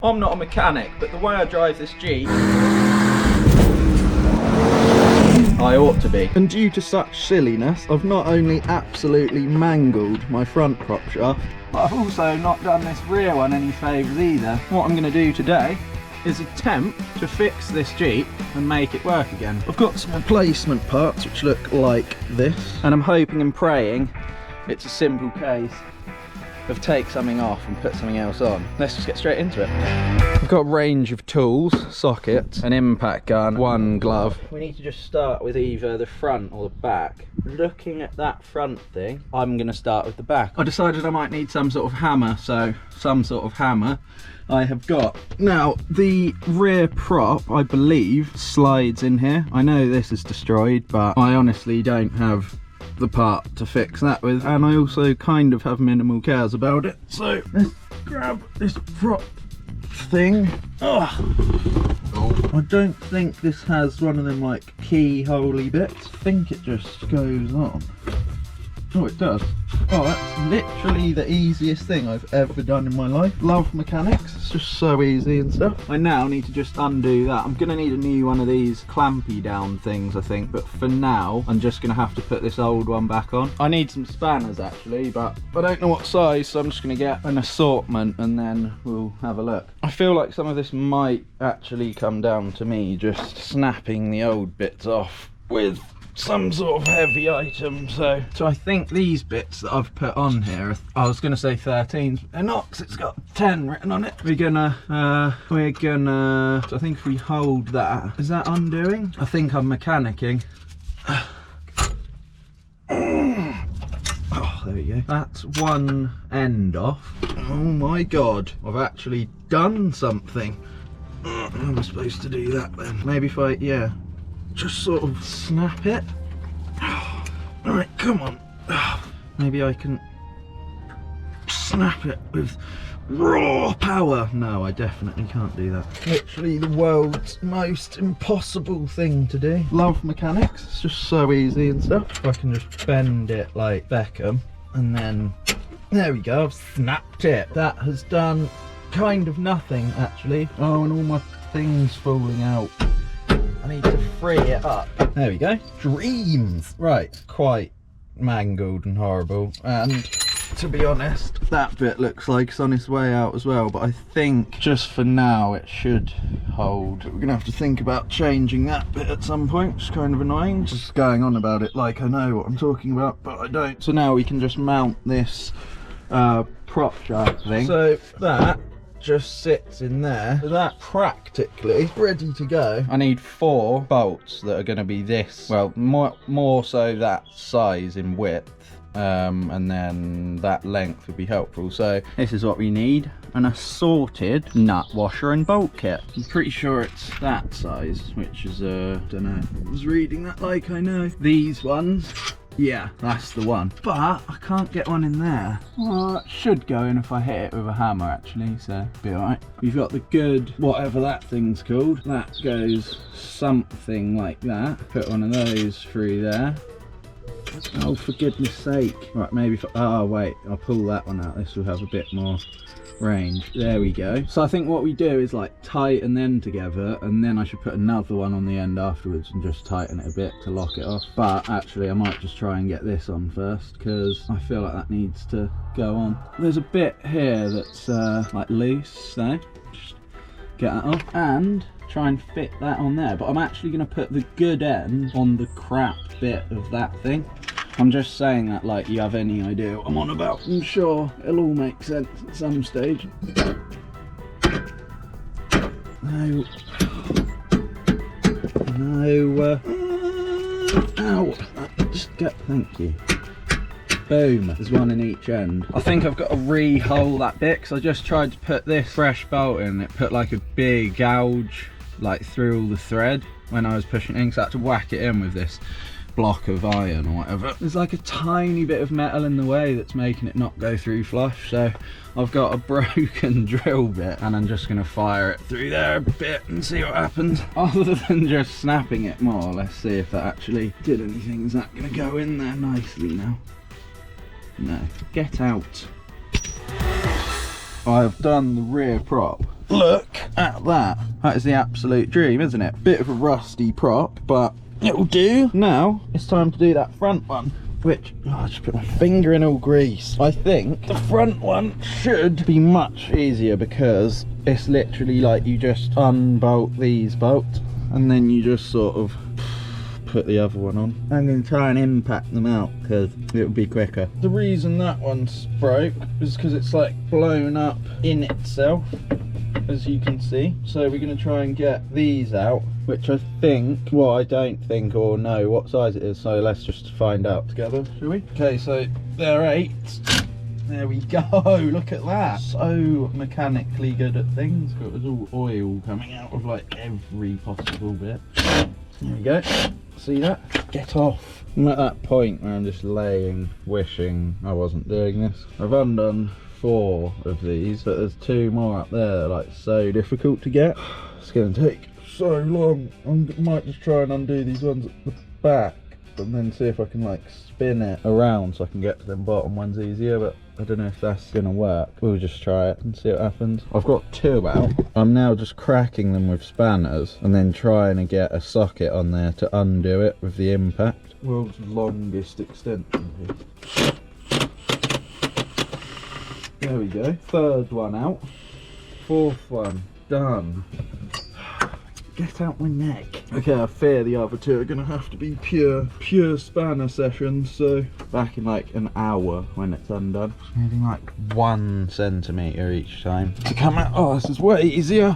I'm not a mechanic, but the way I drive this Jeep, I ought to be. And due to such silliness, I've not only absolutely mangled my front prop shaft, but I've also not done this rear one any favours either. What I'm going to do today is attempt to fix this Jeep and make it work again. I've got some replacement parts which look like this, and I'm hoping and praying it's a simple case of take something off and put something else on. Let's just get straight into it. I've got a range of tools, sockets, an impact gun, one glove. We need to just start with either the front or the back. Looking at that front thing, I'm going to start with the back. I decided I might need some sort of hammer, so some sort of hammer I have got. Now, the rear prop, I believe, slides in here. I know this is destroyed, but I honestly don't have the part to fix that with, and I also kind of have minimal cares about it. So let's grab this prop thing. I don't think this has one of them like keyhole-y bits. I think it just goes on. Oh, it does. Oh, that's literally the easiest thing I've ever done in my life. Love mechanics, it's just so easy and stuff. I now need to just undo that. I'm gonna need a new one of these clampy down things, I think, but for now, I'm just gonna have to put this old one back on. I need some spanners actually, but I don't know what size, so I'm just gonna get an assortment and then we'll have a look. I feel like some of this might actually come down to me just snapping the old bits off with some sort of heavy item. So I think these bits that I've put on here, I was gonna say 13s, but they're not, 'cause it's got 10 written on it. So I think if we hold that, is that undoing? I think I'm mechanicking. Oh, there we go. That's one end off. Oh my god, I've actually done something. How am I supposed to do that then? Maybe if I, yeah, just sort of snap it. Alright, come on. Maybe I can snap it with raw power. No, I definitely can't do that. Literally the world's most impossible thing to do. Love mechanics, it's just so easy and stuff. If I can just bend it like Beckham, and then there we go, I've snapped it. That has done kind of nothing actually. Oh, and all my things falling out. I need to free it up. There we go. Dreams. Right, quite mangled and horrible. And to be honest, that bit looks like it's on its way out as well. But I think just for now it should hold. We're gonna have to think about changing that bit at some point. It's kind of annoying. Just going on about it like I know what I'm talking about, but I don't. So now we can just mount this prop shaft thing. So that just sits in there. So that practically ready to go. I need 4 bolts that are going to be this, well, more so that size in width, and then that length would be helpful. So this is what we need: an assorted nut washer and bolt kit. I'm pretty sure it's that size, which is don't know, I was reading that like I know. These ones, yeah, that's the one. But I can't get one in there. Well, it should go in if I hit it with a hammer actually, so be alright. We've got the good, whatever that thing's called. That goes something like that. Put one of those through there. Oh, for goodness sake. Right, maybe if, oh wait, I'll pull that one out. This will have a bit more range. There we go. So I think what we do is like tighten them together, and then I should put another one on the end afterwards and just tighten it a bit to lock it off. But actually I might just try and get this on first, because I feel like that needs to go on. There's a bit here that's like loose, so just get that off and try and fit that on there. But I'm actually going to put the good end on the crap bit of that thing. I'm just saying that like you have any idea what I'm on about. I'm sure it'll all make sense at some stage. No. No. Ow. Just get, thank you. Boom, there's one in each end. I think I've got to re-hole that bit, because I just tried to put this fresh bolt in. It put like a big gouge like through all the thread when I was pushing it in, so I had to whack it in with this block of iron or whatever. There's like a tiny bit of metal in the way that's making it not go through flush, so I've got a broken drill bit and I'm just going to fire it through there a bit and see what happens. Other than just snapping it more, let's see if that actually did anything. Is that going to go in there nicely now? No. Get out. I've done the rear prop. Look at that. That is the absolute dream, isn't it? Bit of a rusty prop, but it'll do. Now it's time to do that front one, which, I just put my finger in all grease. I think the front one should be much easier because it's literally like you just unbolt these bolts and then you just sort of put the other one on. I'm going to try and impact them out because it'll be quicker. The reason that one's broke is because it's like blown up in itself, as you can see. So we're going to try and get these out, which I think, well, I don't think or know what size it is, so let's just find out together, shall we? Okay, so they're 8. There we go. Look at that. So mechanically good at things. There's all oil coming out of like every possible bit. There we go. See that? Get off. I'm at that point where I'm just laying, wishing I wasn't doing this. I've undone 4 of these, but there's 2 more up there that are like so difficult to get. It's going to take so long. I might just try and undo these ones at the back and then see if I can like spin it around so I can get to them bottom ones easier, but I don't know if that's gonna work. We'll just try it and see what happens. I've got 2 out. I'm now just cracking them with spanners and then trying to get a socket on there to undo it with the impact. World's longest extension piece. There we go. 3rd one out. 4th one done. Get out my neck. Okay, I fear the other 2 are gonna have to be pure spanner sessions, so back in like an hour when it's undone. Needing like 1 centimetre each time to come out. Oh, this is way easier.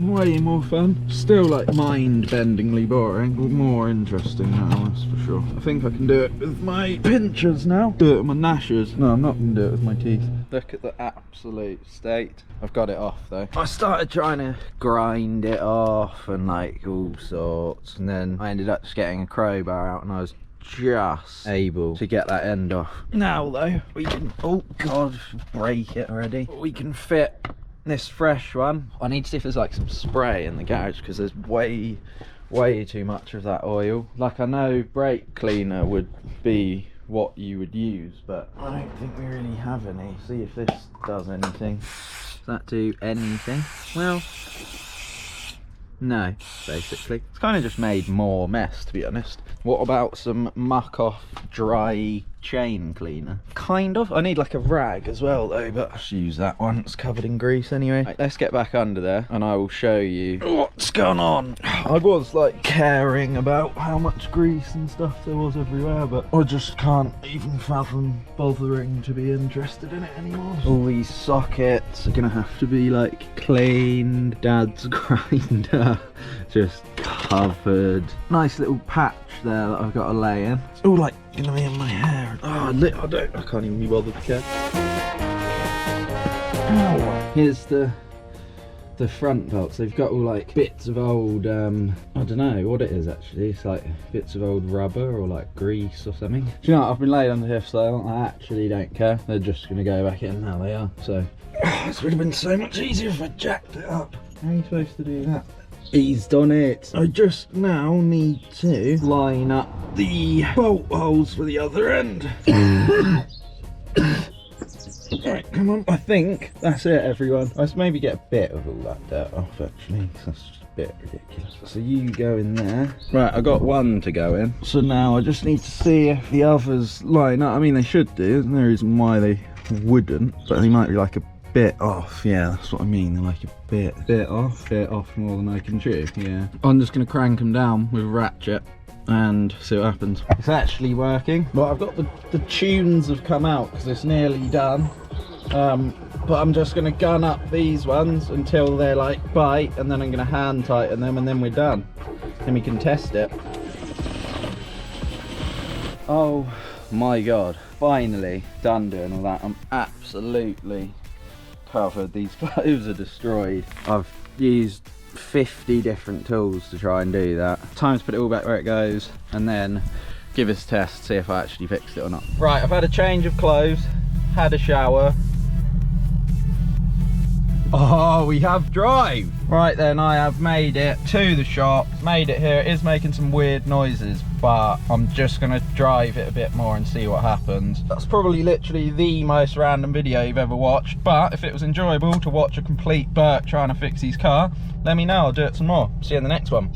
Way more fun. Still like mind-bendingly boring, but more interesting now, that's for sure. I think I can do it with my pinchers now. Do it with my gnashers. No, I'm not gonna do it with my teeth. Look at the absolute state. I've got it off though. I started trying to grind it off and like all sorts, and then I ended up just getting a crowbar out and I was just able to get that end off. Now though, we can, oh god, break it already. We can fit this fresh one. I need to see if there's like some spray in the garage because there's way too much of that oil. Like I know brake cleaner would be what you would use, but I don't think we really have any. See if this does anything. Does that do anything? Well, no, basically. It's kind of just made more mess, to be honest. What about some muck off dry chain cleaner? Kind of. I need like a rag as well though, but I'll just use that one. It's covered in grease anyway. Right, let's get back under there and I will show you what's going on. I was like caring about how much grease and stuff there was everywhere, but I just can't even fathom bothering to be interested in it anymore. All these sockets are gonna have to be like cleaned. Dad's grinder just covered. Nice little patch there that I've got to lay in. It's all like gonna be in my hair. Oh, I can't even be bothered to care. Ow. Here's the front bolts. They've got all like bits of old I don't know what it is actually. It's like bits of old rubber or like grease or something. Do you know what? I've been laid under here so I actually don't care. They're just gonna go back in how they are. So this would have been so much easier if I jacked it up. How are you supposed to do that? Eased on it. I just now need to line up the bolt holes for the other end. Right, come on. I think that's it, everyone. Let's maybe get a bit of all that dirt off actually, because that's just a bit ridiculous. So you go in there. Right, I got one to go in. So now I just need to see if the others line up. I mean, they should do. There's no reason why they wouldn't, but they might be like a bit off. Yeah, that's what I mean. They're like a bit off more than I can chew. Yeah, I'm just gonna crank them down with a ratchet and see what happens. It's actually working. Well, I've got the tunes have come out because it's nearly done, but I'm just gonna gun up these ones until they're like bite, and then I'm gonna hand tighten them and then we're done. Then we can test it. Oh my god, finally done doing all that. I'm absolutely covered. These clothes are destroyed. I've used 50 different tools to try and do that. Time to put it all back where it goes and then give us a test, see if I actually fixed it or not. Right, I've had a change of clothes, had a shower, Oh, we have drive. Right then, I have made it to the shop, made it here. It is making some weird noises, but I'm just gonna drive it a bit more and see what happens. That's probably literally the most random video you've ever watched, but if it was enjoyable to watch a complete Burke trying to fix his car, let me know, I'll do it some more. See you in the next one.